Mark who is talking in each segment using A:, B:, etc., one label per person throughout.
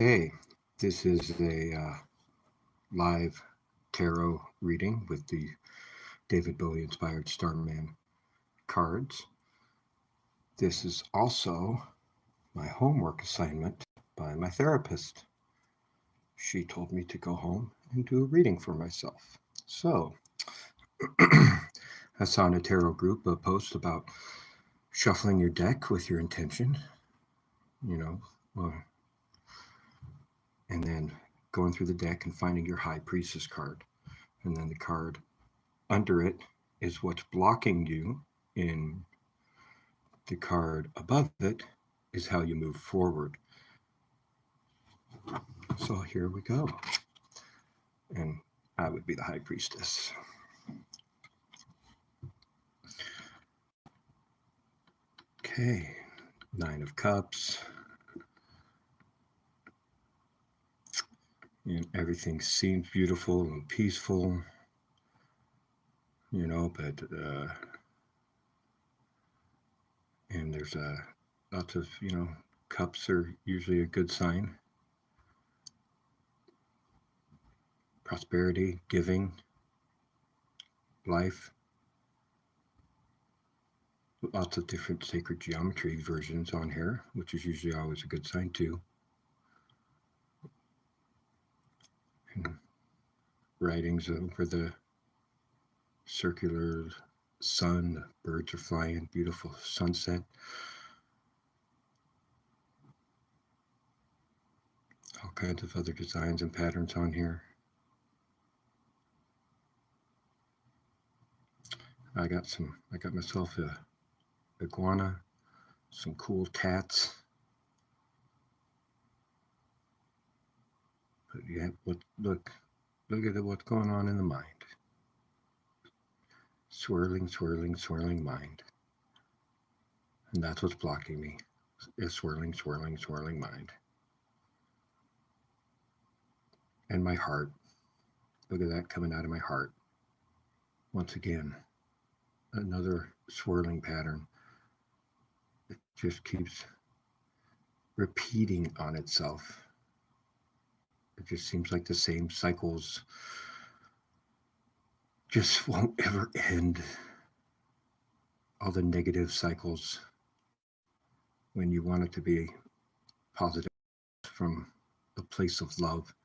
A: Hey, this is a live tarot reading with the David Bowie inspired Starman cards. This is also my homework assignment by my therapist. She told me to go home and do a reading for myself. So, I saw in a tarot group a post about shuffling your deck with your intention, you know, and then going through the deck and finding your High Priestess card. And then the card under it is what's blocking you. In the card above it is how you move forward. So here we go. And I would be the High Priestess. Okay, Nine of Cups. And everything seems beautiful and peaceful, but and there's lots of, cups are usually a good sign. Prosperity, giving, life. Lots of different sacred geometry versions on here, which is usually always a good sign too. And writings over the circular sun, the birds are flying, beautiful sunset. All kinds of other designs and patterns on here. I got myself a iguana, some cool cats. But yeah, look at what's going on in the mind. Swirling, swirling, swirling mind. And that's what's blocking me. A swirling, swirling, swirling mind. And my heart. Look at that coming out of my heart. Once again, another swirling pattern. It just keeps repeating on itself. It just seems like the same cycles just won't ever end. All the negative cycles when you want it to be positive from a place of love.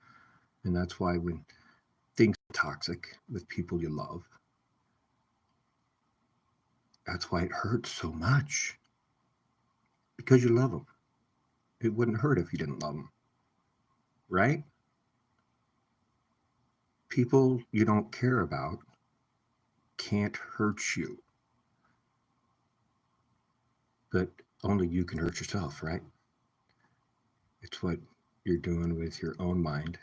A: And that's why when things are toxic with people you love, that's why it hurts so much. Because you love them. It wouldn't hurt if you didn't love them. Right? People you don't care about can't hurt you. But only you can hurt yourself, right? It's what you're doing with your own mind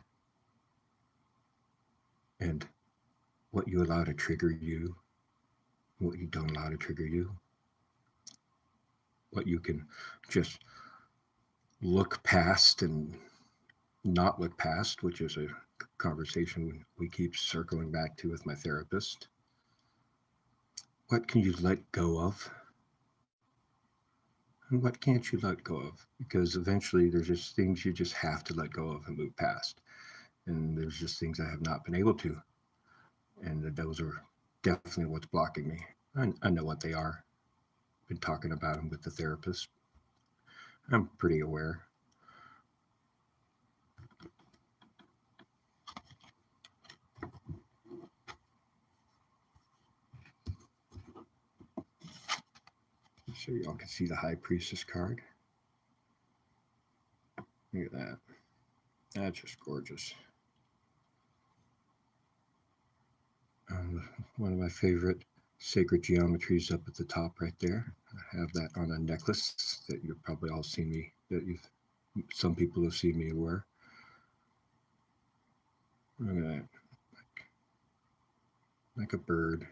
A: and what you allow to trigger you, what you don't allow to trigger you, what you can just look past and not look past, which is a conversation we keep circling back to with my therapist. What can you let go of? And what can't you let go of? Because eventually there's just things you just have to let go of and move past. And there's just things I have not been able to. And those are definitely what's blocking me. I know what they are. Been talking about them with the therapist. I'm pretty aware. So y'all can see the High Priestess card. Look at that. That's just gorgeous. One of my favorite sacred geometries up at the top right there. I have that on a necklace that you've probably all seen me, some people have seen me wear. Look at that. Like a bird,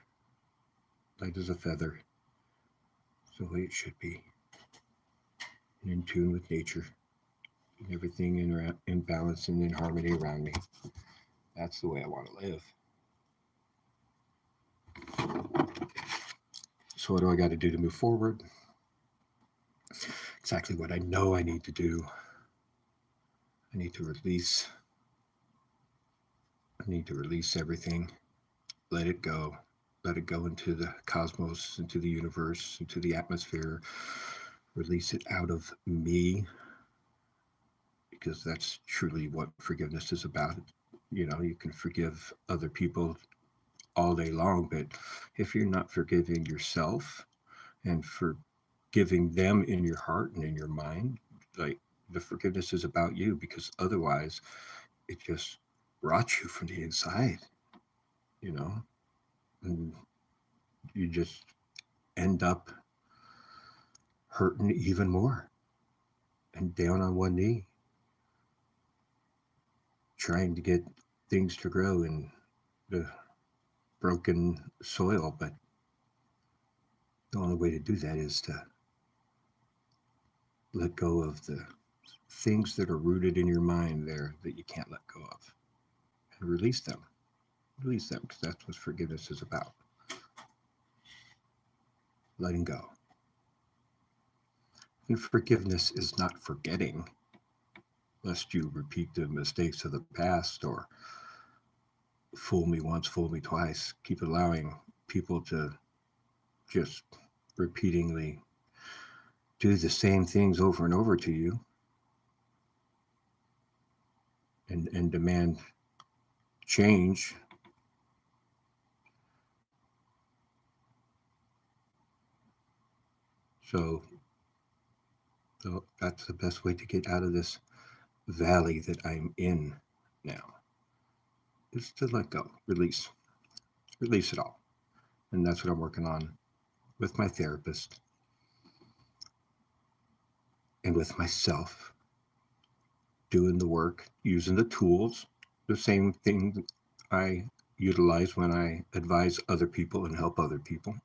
A: light as a feather. It's the way it should be. And in tune with nature. And everything in balance and in harmony around me. That's the way I want to live. So what do I got to do to move forward? Exactly what I know I need to do. I need to release. I need to release everything. Let it go. Let it go into the cosmos, into the universe, into the atmosphere. Release it out of me, because that's truly what forgiveness is about. You know, you can forgive other people all day long, but if you're not forgiving yourself and forgiving them in your heart and in your mind, like, the forgiveness is about you, because otherwise it just rots you from the inside, you know, and you just end up hurting even more and down on one knee, trying to get things to grow in the broken soil. But the only way to do that is to let go of the things that are rooted in your mind there that you can't let go of, and release them. Release them, because that's what forgiveness is about. Letting go. And forgiveness is not forgetting, lest you repeat the mistakes of the past, or fool me once, fool me twice. Keep allowing people to just repeatedly do the same things over and over to you, and demand change. So that's the best way to get out of this valley that I'm in now, is to let go, release it all. And that's what I'm working on with my therapist and with myself, doing the work, using the tools, the same thing I utilize when I advise other people and help other people.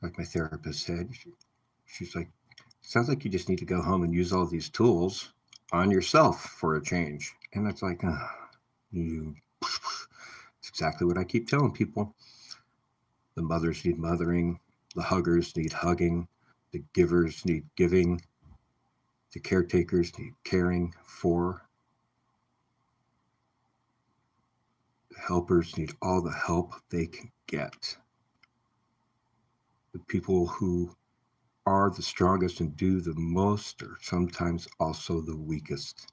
A: Like my therapist said, she's like, sounds like you just need to go home and use all these tools on yourself for a change. And it's like, it's exactly what I keep telling people. The mothers need mothering, the huggers need hugging, the givers need giving, the caretakers need caring for, the helpers need all the help they can get. The people who are the strongest and do the most are sometimes also the weakest.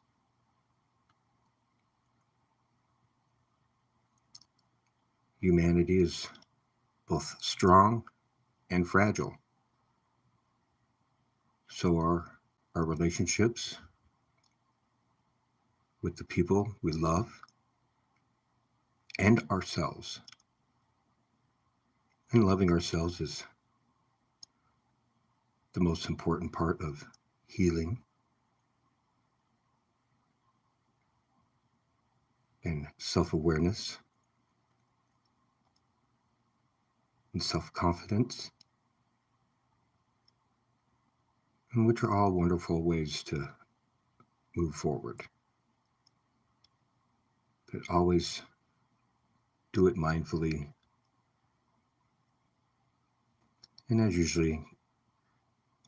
A: Humanity is both strong and fragile. So are our relationships with the people we love and ourselves. And loving ourselves is the most important part of healing and self-awareness and self-confidence, and which are all wonderful ways to move forward. But always do it mindfully, and as usually,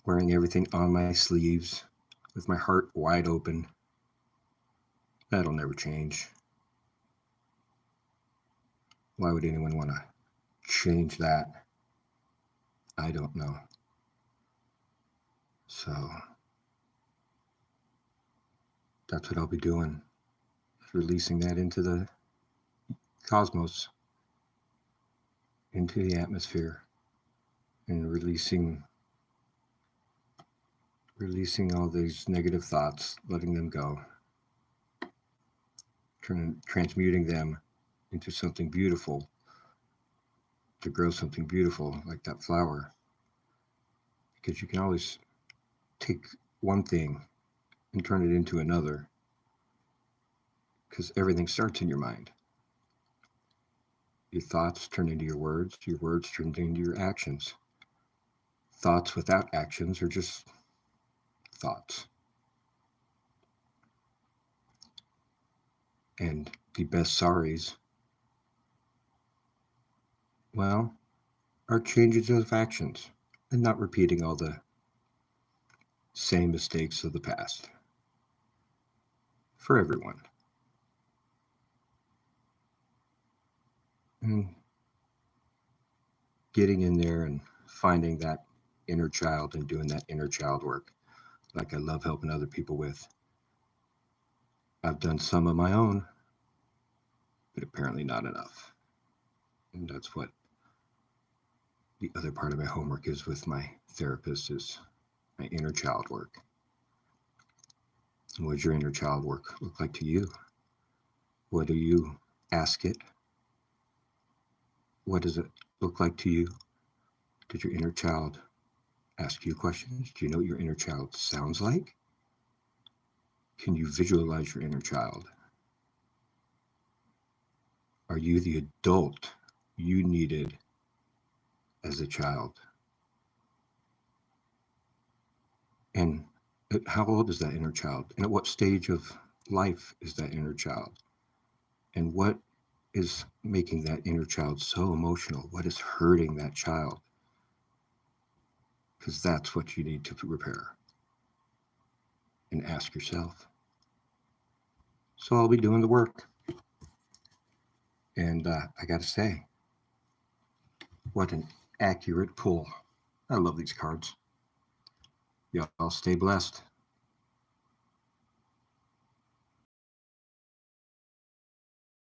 A: wearing everything on my sleeves with my heart wide open. That'll never change. Why would anyone want to change that? I don't know. So that's what I'll be doing, releasing that into the cosmos, into the atmosphere, and releasing all these negative thoughts, letting them go, transmuting them into something beautiful, to grow something beautiful like that flower. Because you can always take one thing and turn it into another, because everything starts in your mind. Your thoughts turn into your words turn into your actions. Thoughts without actions are just thoughts. And the best sorries, well, are changes of actions and not repeating all the same mistakes of the past. for everyone. And getting in there and finding that inner child and doing that inner child work, like I love helping other people with. I've done some of my own, but apparently not enough. And that's what the other part of my homework is with my therapist, is my inner child work. And what does your inner child work look like to you? What do you ask it? What does it look like to you? Did your inner child ask you questions? Do you know what your inner child sounds like? Can you visualize your inner child? Are you the adult you needed as a child? And how old is that inner child? And at what stage of life is that inner child? And what is making that inner child so emotional? What is hurting that child? Because that's what you need to repair. And ask yourself. So I'll be doing the work. And I got to say, what an accurate pull. I love these cards. Y'all stay blessed.